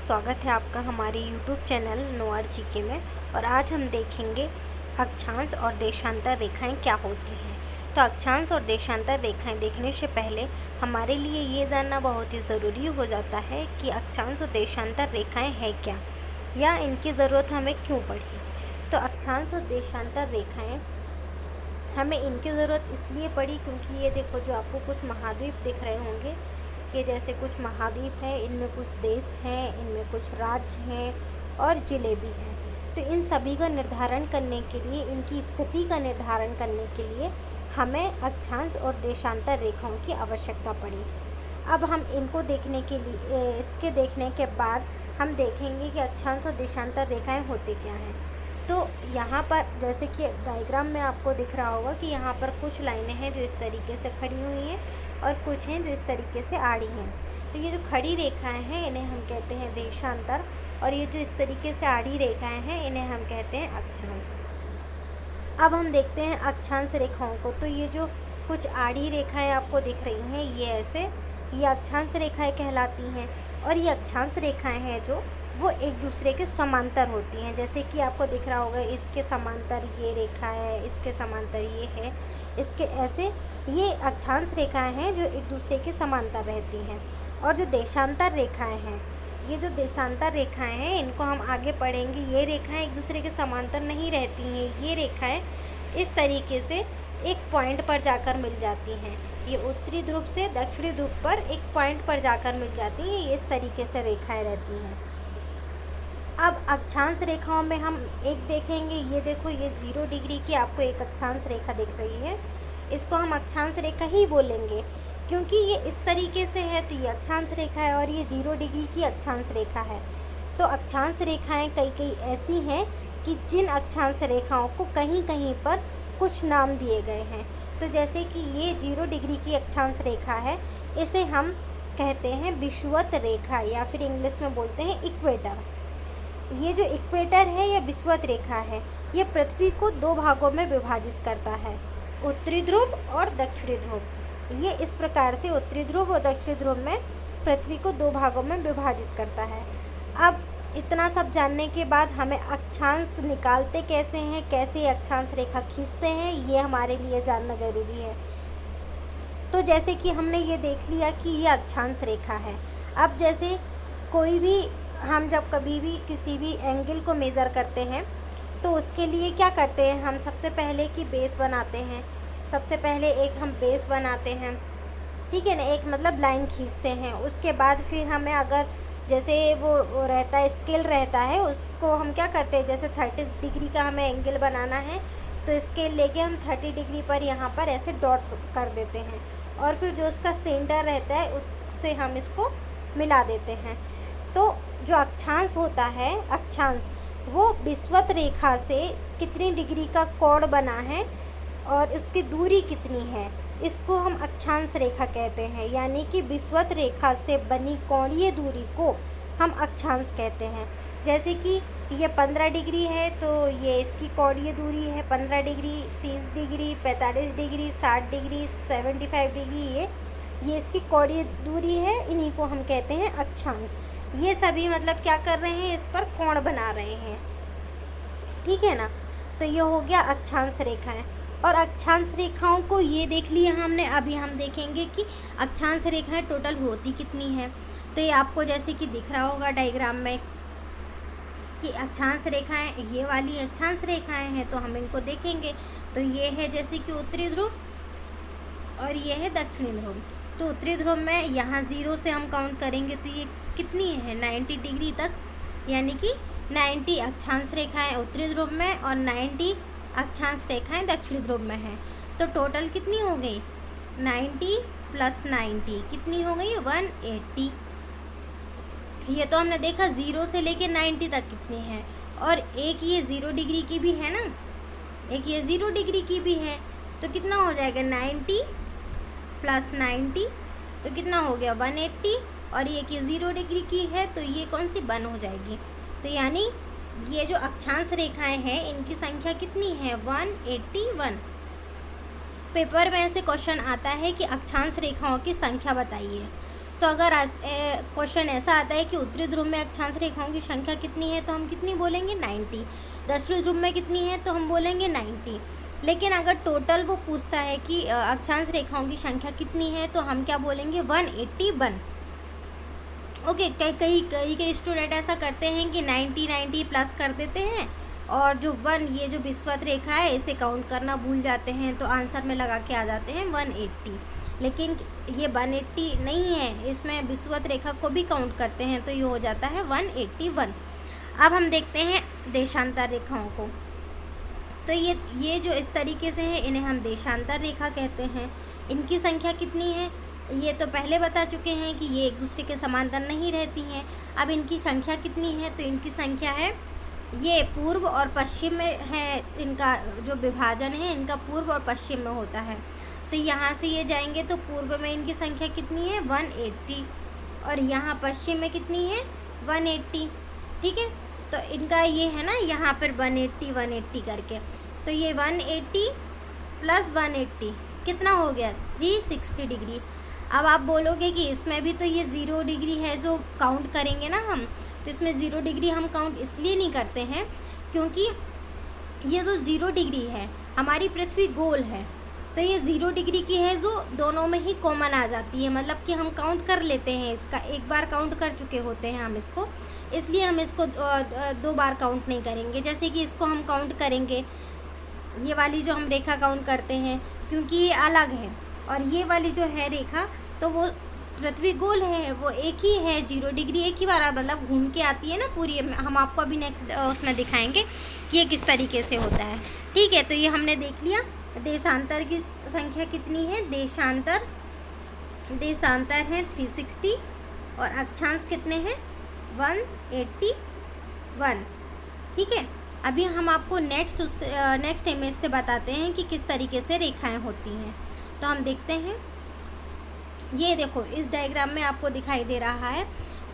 स्वागत है आपका हमारे YouTube चैनल नोआर जीके में। और आज हम देखेंगे अक्षांश और देशांतर रेखाएं क्या होती हैं। तो अक्षांश और देशांतर रेखाएं देखने से पहले हमारे लिए ये जानना बहुत ही ज़रूरी हो जाता है कि अक्षांश और देशांतर रेखाएं हैं क्या, या इनकी ज़रूरत हमें क्यों पड़ी। तो अक्षांश और देशांतर रेखाएँ हमें इनकी ज़रूरत इसलिए पड़ी क्योंकि ये देखो, जो आपको कुछ महाद्वीप दिख रहे होंगे, कि जैसे कुछ महाद्वीप हैं, इनमें कुछ देश हैं, इनमें कुछ राज्य हैं और ज़िले भी हैं। तो इन सभी का निर्धारण करने के लिए, इनकी स्थिति का निर्धारण करने के लिए हमें अक्षांश और देशांतर रेखाओं की आवश्यकता पड़ी। अब हम इनको देखने के लिए, इसके देखने के बाद हम देखेंगे कि अक्षांश और देशांतर रेखाएं होते क्या हैं। तो यहाँ पर जैसे कि डायग्राम में आपको दिख रहा होगा कि यहाँ पर कुछ लाइनें हैं जो इस तरीके से खड़ी हुई हैं और कुछ हैं जो इस तरीके से आड़ी हैं। तो ये जो खड़ी रेखाएं हैं इन्हें हम कहते हैं देशांतर, और ये जो इस तरीके से आड़ी रेखाएं हैं इन्हें हम कहते हैं अक्षांश। अब हम देखते हैं अक्षांश रेखाओं को। तो ये जो कुछ आड़ी रेखाएं आपको दिख रही हैं, ये ऐसे, ये अक्षांश रेखाएं कहलाती हैं। और ये अक्षांश रेखाएं हैं जो वो एक दूसरे के समांतर होती हैं। जैसे कि आपको दिख रहा होगा, इसके समांतर ये रेखा है, इसके समांतर ये है, इसके ऐसे ये अक्षांश रेखाएं हैं जो एक दूसरे के समांतर रहती हैं। और जो देशांतर रेखाएं हैं, ये जो देशांतर रेखाएं हैं इनको हम आगे पढ़ेंगे। ये रेखाएं एक दूसरे के समांतर नहीं रहती हैं, ये रेखाएं इस तरीके से एक पॉइंट पर जाकर मिल जाती हैं। ये उत्तरी ध्रुव से दक्षिणी ध्रुव पर एक पॉइंट पर जाकर मिल जाती हैं। ये इस तरीके से रेखाएं रहती हैं। अब अक्षांश रेखाओं में हम एक देखेंगे, ये देखो, ये 0 डिग्री की आपको एक अक्षांश रेखा दिख रही है। इसको हम अक्षांश रेखा ही बोलेंगे क्योंकि ये इस तरीके से है, तो ये अक्षांश रेखा है, और ये 0 डिग्री की अक्षांश रेखा है। तो अक्षांश रेखाएं कई ऐसी हैं कि जिन अक्षांश रेखाओं को कहीं कहीं पर कुछ नाम दिए गए हैं। तो जैसे कि ये 0 डिग्री की अक्षांश रेखा है, इसे हम कहते हैं विषुवत रेखा, या फिर इंग्लिश में बोलते हैं इक्वेटर। ये जो इक्वेटर है, यह विषुवत रेखा है। ये पृथ्वी को 2 भागों में विभाजित करता है, उत्तरी ध्रुव और दक्षिणी ध्रुव। ये इस प्रकार से उत्तरी ध्रुव और दक्षिणी ध्रुव में पृथ्वी को 2 भागों में विभाजित करता है। अब इतना सब जानने के बाद हमें अक्षांश निकालते कैसे हैं, कैसे अक्षांश रेखा खींचते हैं, ये हमारे लिए जानना ज़रूरी है। तो जैसे कि हमने ये देख लिया कि ये अक्षांश रेखा है। अब जैसे कोई भी, हम जब कभी भी किसी भी एंगल को मेज़र करते हैं तो उसके लिए क्या करते हैं, हम सबसे पहले की बेस बनाते हैं। सबसे पहले एक हम बेस बनाते हैं, ठीक है ना, एक मतलब लाइन खींचते हैं। उसके बाद फिर हमें अगर जैसे वो रहता है, स्केल रहता है, उसको हम क्या करते हैं, जैसे 30 डिग्री का हमें एंगल बनाना है तो स्केल लेके हम 30 डिग्री पर यहाँ पर ऐसे डॉट कर देते हैं, और फिर जो उसका सेंटर रहता है उससे हम इसको मिला देते हैं। तो जो अक्षांश होता है, अक्षांश वो विषुवत रेखा से कितनी डिग्री का कोण बना है और उसकी दूरी कितनी है, इसको हम अक्षांश रेखा कहते हैं। यानी कि विषुवत रेखा से बनी कोणीय दूरी को हम अक्षांश कहते हैं। जैसे कि ये 15 डिग्री है तो ये इसकी कोणीय दूरी है 15 degree, 30 degree, 45 degree, 60 degree, 75 degree, ये इसकी कोणीय दूरी है। इन्हीं को हम कहते हैं अक्षांश। ये सभी मतलब क्या कर रहे हैं, इस पर कोण बना रहे हैं, ठीक है ना। तो ये हो गया अक्षांश रेखाएं। और अक्षांश रेखाओं को ये देख लिया हमने। अभी हम देखेंगे कि अक्षांश रेखाएं टोटल होती कितनी हैं। तो ये आपको जैसे कि दिख रहा होगा डायग्राम में कि अक्षांश रेखाएं, ये वाली अक्षांश रेखाएं हैं, तो हम इनको देखेंगे। तो ये है जैसे कि उत्तरी ध्रुव और ये है दक्षिणी ध्रुव। तो उत्तरी ध्रुव में यहाँ 0 से हम काउंट करेंगे तो ये कितनी है, 90 डिग्री तक, यानी कि 90 अक्षांश रेखाएं उत्तरी ध्रुव में और 90 अक्षांश रेखाएं दक्षिणी ध्रुव में हैं। तो टोटल कितनी हो गई, 90 + 90 कितनी हो गई, 180। ये तो हमने देखा 0 से लेके 90 तक कितनी है। और एक ये 0 डिग्री की भी है ना, एक ये 0 डिग्री की भी है। तो कितना हो जाएगा, 90 + 90, तो कितना हो गया, 180। और ये कि 0 डिग्री की है तो ये कौन सी, 1 हो जाएगी। तो यानी ये जो अक्षांश रेखाएं हैं इनकी संख्या कितनी है, 181। पेपर में ऐसे क्वेश्चन आता है कि अक्षांश रेखाओं की संख्या बताइए। तो अगर क्वेश्चन ऐसा आता है कि उत्तरी ध्रुव में अक्षांश रेखाओं की संख्या कितनी है, तो हम कितनी बोलेंगे 90। दक्षिणी ध्रुव में कितनी है, तो हम बोलेंगे 90। लेकिन अगर टोटल वो पूछता है कि अक्षांश रेखाओं की संख्या कितनी है, तो हम क्या बोलेंगे 181। ओके, कई स्टूडेंट ऐसा करते हैं कि 90 प्लस कर देते हैं और जो 1 ये जो विषुवत रेखा है इसे काउंट करना भूल जाते हैं, तो आंसर में लगा के आ जाते हैं 180। लेकिन ये 180 नहीं है, इसमें विषुवत रेखा को भी काउंट करते हैं, तो ये हो जाता है 181। अब हम देखते हैं देशांतर रेखाओं को। तो ये जो इस तरीके से है, इन्हें हम देशांतर रेखा कहते हैं। इनकी संख्या कितनी है, ये तो पहले बता चुके हैं कि ये एक दूसरे के समांतर नहीं रहती हैं। अब इनकी संख्या कितनी है, तो इनकी संख्या है, ये पूर्व और पश्चिम में है, इनका जो विभाजन है इनका पूर्व और पश्चिम में होता है। तो यहाँ से ये जाएंगे तो पूर्व में इनकी संख्या कितनी है 180 और यहाँ पश्चिम में कितनी है 180। ठीक है, तो इनका ये है ना यहाँ पर 180 करके, तो ये 180 प्लस 180 कितना हो गया 360 डिग्री। अब आप बोलोगे कि इसमें भी तो ये 0 डिग्री है जो काउंट करेंगे ना हम, तो इसमें 0 डिग्री हम काउंट इसलिए नहीं करते हैं क्योंकि ये जो 0 डिग्री है हमारी पृथ्वी गोल है, तो ये 0 डिग्री की है जो दोनों में ही कॉमन आ जाती है, मतलब कि हम काउंट कर लेते हैं इसका, एक बार काउंट कर चुके होते हैं हम इसको, इसलिए हम इसको 2 बार काउंट नहीं करेंगे। जैसे कि इसको हम काउंट करेंगे, ये वाली जो हम रेखा काउंट करते हैं क्योंकि ये अलग है, और ये वाली जो है रेखा तो वो पृथ्वी गोल है, वो एक ही है, 0 डिग्री एक ही बार मतलब घूम के आती है ना पूरी। हम आपको अभी नेक्स्ट उसमें दिखाएंगे कि ये किस तरीके से होता है। ठीक है, तो ये हमने देख लिया देशांतर की संख्या कितनी है। देशांतर है 360 और अक्षांश कितने हैं 181। ठीक है, अभी हम आपको नेक्स्ट इमेज से बताते हैं कि किस तरीके से रेखाएं होती हैं। तो हम देखते हैं, ये देखो इस डायग्राम में आपको दिखाई दे रहा है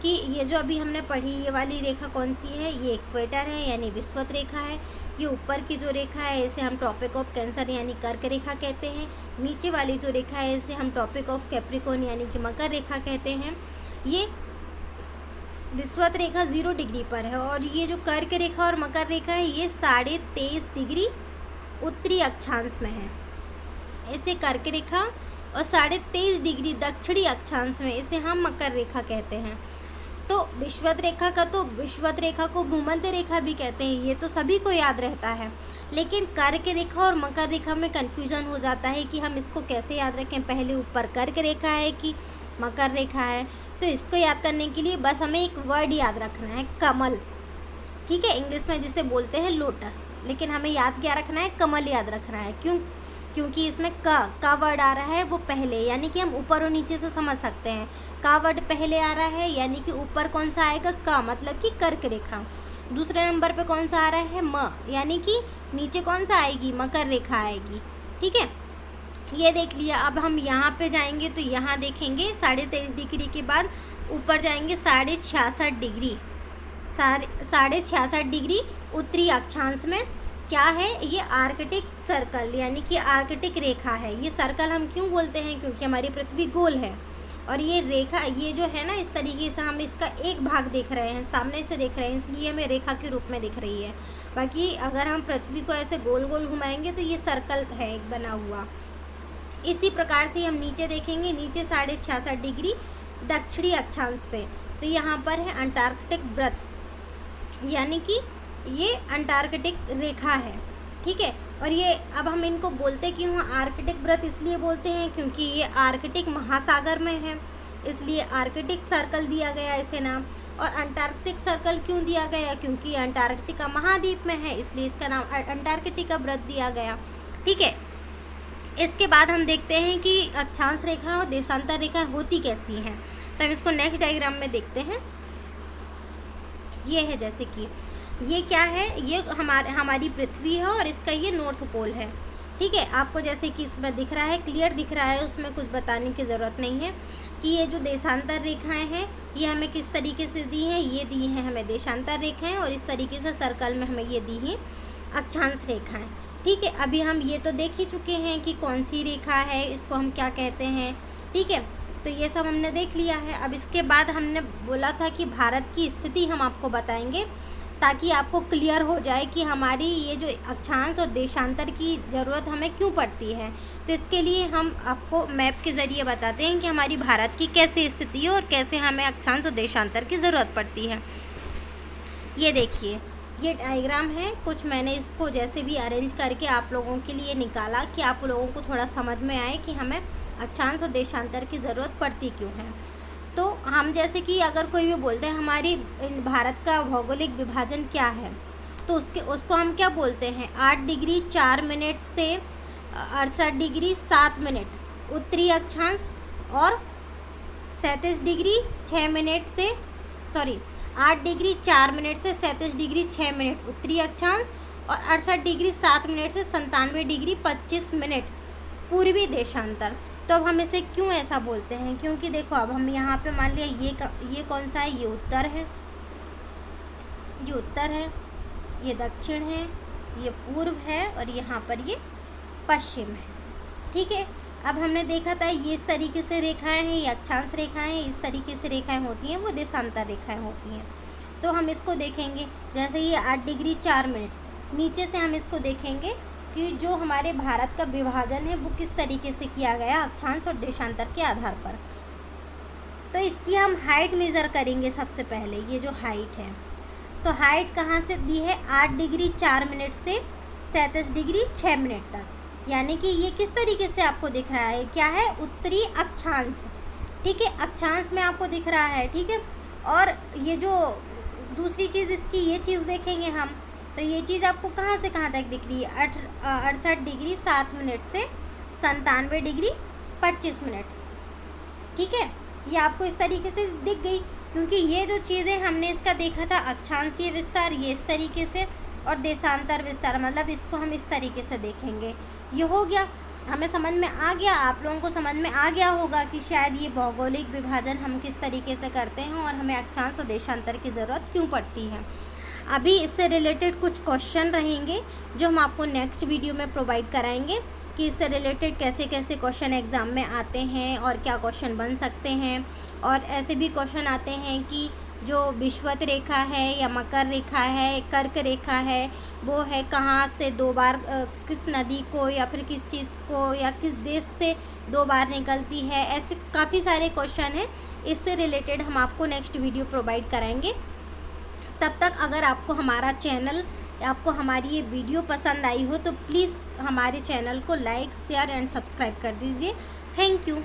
कि ये जो अभी हमने पढ़ी ये वाली रेखा कौन सी है, ये इक्वेटर है यानी विषुवत रेखा है। ये ऊपर की जो रेखा है इसे हम ट्रॉपिक ऑफ कैंसर यानी कर्क रेखा कहते हैं। नीचे वाली जो रेखा है इसे हम ट्रॉपिक ऑफ कैप्रिकॉर्न यानी कि मकर रेखा कहते हैं। ये विषुवत रेखा 0 डिग्री पर है और ये जो कर्क रेखा और मकर रेखा है ये 23.5 डिग्री उत्तरी अक्षांश में है, इसे कर्क रेखा, और 23.5 डिग्री दक्षिणी अक्षांश में इसे हम मकर रेखा कहते हैं। तो विषुवत रेखा को भूमध्य रेखा भी कहते हैं, ये तो सभी को याद रहता है। लेकिन कर्क रेखा और मकर रेखा में कन्फ्यूज़न हो जाता है कि हम इसको कैसे याद रखें, पहले ऊपर कर्क रेखा है कि मकर रेखा है। तो इसको याद करने के लिए बस हमें एक वर्ड याद रखना है, कमल। ठीक है, इंग्लिश में जिसे बोलते हैं लोटस, लेकिन हमें याद क्या रखना है, कमल याद रखना है। क्योंकि इसमें का वर्ड आ रहा है वो पहले, यानी कि हम ऊपर और नीचे से समझ सकते हैं। का वर्ड पहले आ रहा है यानी कि ऊपर कौन सा आएगा, का मतलब कि कर्क रेखा। दूसरे नंबर पे कौन सा आ रहा है, म, यानी कि नीचे कौन सा आएगी, मकर रेखा आएगी। ठीक है, ये देख लिया। अब हम यहाँ पे जाएंगे तो यहाँ देखेंगे 23.5 डिग्री के बाद ऊपर जाएंगे 66.5 डिग्री, 66.5 डिग्री उत्तरी अक्षांश में क्या है, ये आर्कटिक सर्कल यानी कि आर्कटिक रेखा है। ये सर्कल हम क्यों बोलते हैं, क्योंकि हमारी पृथ्वी गोल है और ये रेखा, ये जो है ना इस तरीके से हम इसका एक भाग देख रहे हैं, सामने से देख रहे हैं, इसलिए हमें रेखा के रूप में दिख रही है। बाकी अगर हम पृथ्वी को ऐसे गोल गोल घुमाएंगे तो ये सर्कल है एक बना हुआ। इसी प्रकार से हम नीचे देखेंगे, नीचे 66.5 डिग्री दक्षिणी अक्षांश पे, तो यहाँ पर है अंटार्कटिक व्रत, यानी कि ये अंटार्कटिक रेखा है। ठीक है, और ये अब हम इनको बोलते क्यों हैं आर्कटिक व्रत, इसलिए बोलते हैं क्योंकि ये आर्कटिक महासागर में है, इसलिए आर्कटिक सर्कल दिया गया इसे नाम। और अंटार्कटिक सर्कल क्यों दिया गया, क्योंकि अंटार्कटिका महाद्वीप में है, इसलिए इसका नाम अंटार्कटिका व्रत दिया गया। ठीक है, इसके बाद हम देखते हैं कि अक्षांश रेखा और देशांतर रेखा होती कैसी हैं। तो हम इसको नेक्स्ट डायग्राम में देखते हैं। ये है, जैसे कि ये क्या है, ये हमारी पृथ्वी है और इसका ये नॉर्थ पोल है। ठीक है, आपको जैसे कि इसमें दिख रहा है, क्लियर दिख रहा है, उसमें कुछ बताने की ज़रूरत नहीं है कि ये जो देशांतर रेखाएं हैं ये हमें किस तरीके से दी हैं। ये दी हैं हमें देशांतर रेखाएं और इस तरीके से सर्कल में हमें ये दी हैं अक्षांश रेखाएं। ठीक है, अभी हम ये तो देख ही चुके हैं कि कौन सी रेखा है, इसको हम क्या कहते हैं। ठीक है, तो ये सब हमने देख लिया है। अब इसके बाद हमने बोला था कि भारत की स्थिति हम आपको बताएंगे, ताकि आपको क्लियर हो जाए कि हमारी ये जो अक्षांश और देशांतर की ज़रूरत हमें क्यों पड़ती है। तो इसके लिए हम आपको मैप के ज़रिए बताते हैं कि हमारी भारत की कैसे स्थिति है और कैसे हमें अक्षांश और देशांतर की ज़रूरत पड़ती है। ये देखिए, ये डायग्राम है। कुछ मैंने इसको जैसे भी अरेंज करके आप लोगों के लिए निकाला कि आप लोगों को थोड़ा समझ में आए कि हमें अक्षांश और देशांतर की ज़रूरत पड़ती क्यों है। तो हम जैसे कि अगर कोई भी बोलते हैं हमारी भारत का भौगोलिक विभाजन क्या है, तो उसको हम क्या बोलते हैं, 8 डिग्री 4 मिनट से 68 डिग्री 7 मिनट उत्तरी अक्षांश और 37 डिग्री 6 मिनट से 8 डिग्री 4 मिनट से 37 डिग्री 6 मिनट उत्तरी अक्षांश और 68 डिग्री 7 मिनट से 97 डिग्री 25 मिनट पूर्वी देशांतर। तो अब हम इसे क्यों ऐसा बोलते हैं, क्योंकि देखो अब हम यहाँ पे मान लिया ये कौन सा है, ये उत्तर है, ये उत्तर है, ये दक्षिण है, ये पूर्व है और यहाँ पर ये पश्चिम है। ठीक है, अब हमने देखा था ये इस तरीके से रेखाएं हैं, ये अक्षांश रेखाएं हैं, इस तरीके से रेखाएं होती हैं, वो देशांतर रेखाएं होती हैं। तो हम इसको देखेंगे, जैसे ये 8 डिग्री 4 मिनट, नीचे से हम इसको देखेंगे कि जो हमारे भारत का विभाजन है वो किस तरीके से किया गया अक्षांश और देशांतर के आधार पर। तो इसकी हम हाइट मेज़र करेंगे सबसे पहले। ये जो हाइट है, तो हाइट कहाँ से दी है, 8 डिग्री 4 मिनट से 37 डिग्री 6 मिनट तक, यानी कि ये किस तरीके से आपको दिख रहा है, क्या है, उत्तरी अक्षांश। ठीक है, अक्षांश में आपको दिख रहा है। ठीक है, और ये जो दूसरी चीज़ इसकी ये चीज़ देखेंगे हम, तो ये चीज़ आपको कहाँ से कहाँ तक दिख रही है, 68 डिग्री 7 मिनट से 97 डिग्री 25 मिनट। ठीक है, ये आपको इस तरीके से दिख गई, क्योंकि ये जो चीज़ें हमने इसका देखा था अक्षांशीय विस्तार ये इस तरीके से और देशांतर विस्तार, मतलब इसको हम इस तरीके से देखेंगे। ये हो गया, हमें समझ में आ गया, आप लोगों को समझ में आ गया होगा कि शायद ये भौगोलिक विभाजन हम किस तरीके से करते हैं और हमें अक्षांश और देशांतर की ज़रूरत क्यों पड़ती है। अभी इससे रिलेटेड कुछ क्वेश्चन रहेंगे जो हम आपको नेक्स्ट वीडियो में प्रोवाइड कराएंगे कि इससे रिलेटेड कैसे कैसे क्वेश्चन एग्ज़ाम में आते हैं और क्या क्वेश्चन बन सकते हैं। और ऐसे भी क्वेश्चन आते हैं कि जो विषुवत रेखा है या मकर रेखा है, कर्क रेखा है, वो है कहाँ से 2 बार किस नदी को या फिर किस चीज़ को या किस देश से 2 बार निकलती है। ऐसे काफ़ी सारे क्वेश्चन हैं, इससे रिलेटेड हम आपको नेक्स्ट वीडियो प्रोवाइड कराएंगे। तब तक अगर आपको हमारा चैनल, आपको हमारी ये वीडियो पसंद आई हो तो प्लीज़ हमारे चैनल को लाइक, शेयर एंड सब्सक्राइब कर दीजिए। Thank you.